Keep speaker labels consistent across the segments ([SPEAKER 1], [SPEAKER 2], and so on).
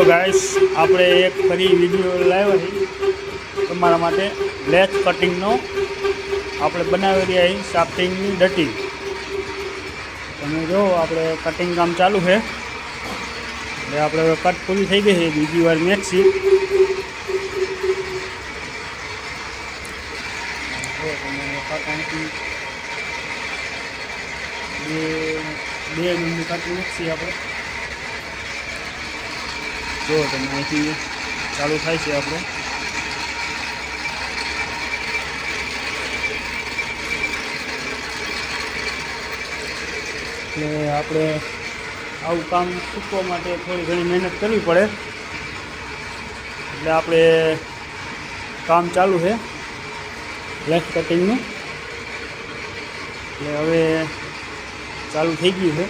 [SPEAKER 1] guys આપણે એક ફરી વિડીયો લાવ્યા છે તમારા માટે લેચ કટિંગનો આપણે બનાવેલી અહીં સાફ્ટિંગની ડટી તમે જો આપણે કટિંગ કામ ચાલુ છે એટલે આપણે હવે કટ પૂરી થઈ ગઈ છે બીજી વાર મેક્સી બે મિનિટ કટ મેક્સી આપણે જો તમે અહીંથી ચાલુ થાય છે આપણે એટલે આપણે આવું કામ શીખવા માટે થોડી ઘણી મહેનત કરવી પડે એટલે આપણે કામ ચાલુ છે લેસ કટિંગનું એટલે હવે ચાલુ થઈ ગયું છે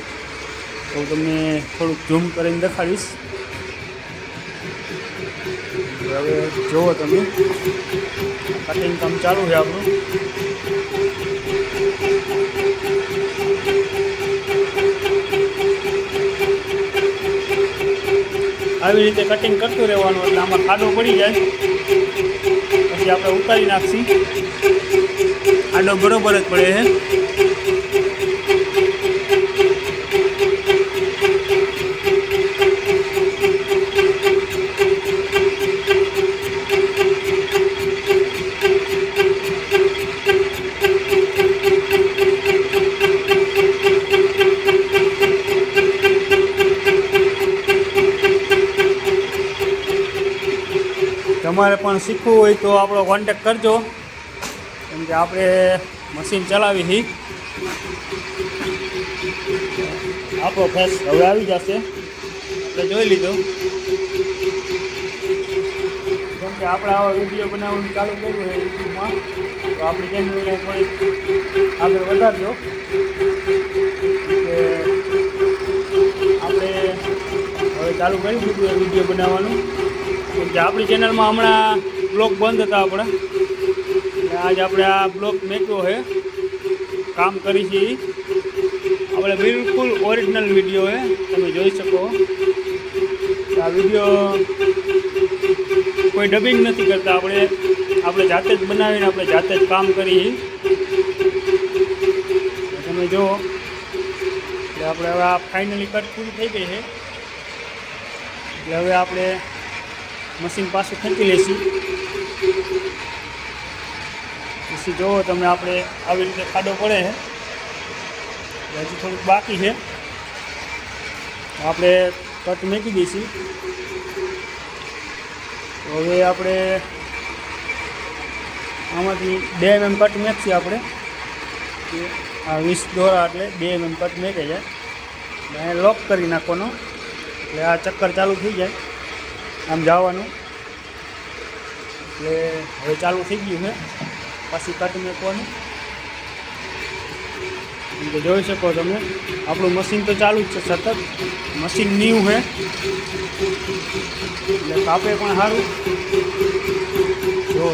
[SPEAKER 1] તો તમને થોડુંક ઝૂમ કરીને દેખાડીશ હવે જુઓ તમે કટિંગ કામ ચાલુ છે આપણું આવી રીતે કટિંગ કરતું રહેવાનું એટલે આમાં ખાડો પડી જાય પછી આપણે ઉતારી નાખશી ખાડો બરોબર જ પડે છે તમારે પણ શીખવું હોય તો આપણો કોન્ટેક કરજો કેમ કે આપણે મશીન ચલાવી હતી આપણો ફેસ હવે આવી જશે એટલે જોઈ લીધો કેમ કે આપણે આવા વિડીયો બનાવવાનું ચાલુ કર્યું હોય યુટ્યુબમાં તો આપણી ચેનલને થોડી આગળ વધારજો કે આપણે હવે ચાલુ કરી દીધું એ વિડીયો બનાવવાનું કે આપણી ચેનલમાં હમણાં બ્લોગ બંધ હતા આપણે આજ આપણે આ બ્લોગ મેક્યો છે કામ કરી છે આપણે બિલકુલ ઓરિજિનલ વિડીયો છે તમે જોઈ શકો આ વિડીયો કોઈ ડબિંગ નથી કરતા આપણે જાતે જ બનાવીને આપણે જાતે જ કામ કરી તમે જુઓ એટલે આપણે હવે આ ફાઇનલી કટ પૂરી થઈ ગઈ છે એટલે હવે આપણે મશીન પાછું ખેંચી લઈશું પછી જુઓ તમે આપણે આવી રીતે ખાડો પડે છે હજી થોડુંક બાકી છે આપણે કટ મૂકી દઈશું તો હવે આપણે આમાંથી 2 mm કટ મેકીએ આપણે આ 20 દોરા એટલે 2 mm કટ મેકે જાય અને લોક કરી નાખવાનો એટલે આ ચક્કર ચાલુ થઈ જાય આમ જવાનું એટલે હવે ચાલુ થઈ ગયું છે પછી કટ મેકવાનું જોઈ શકો તમે આપણું મશીન તો ચાલુ જ છે સતત મશીન ન્યૂ છે એટલે કાપે પણ સારું જો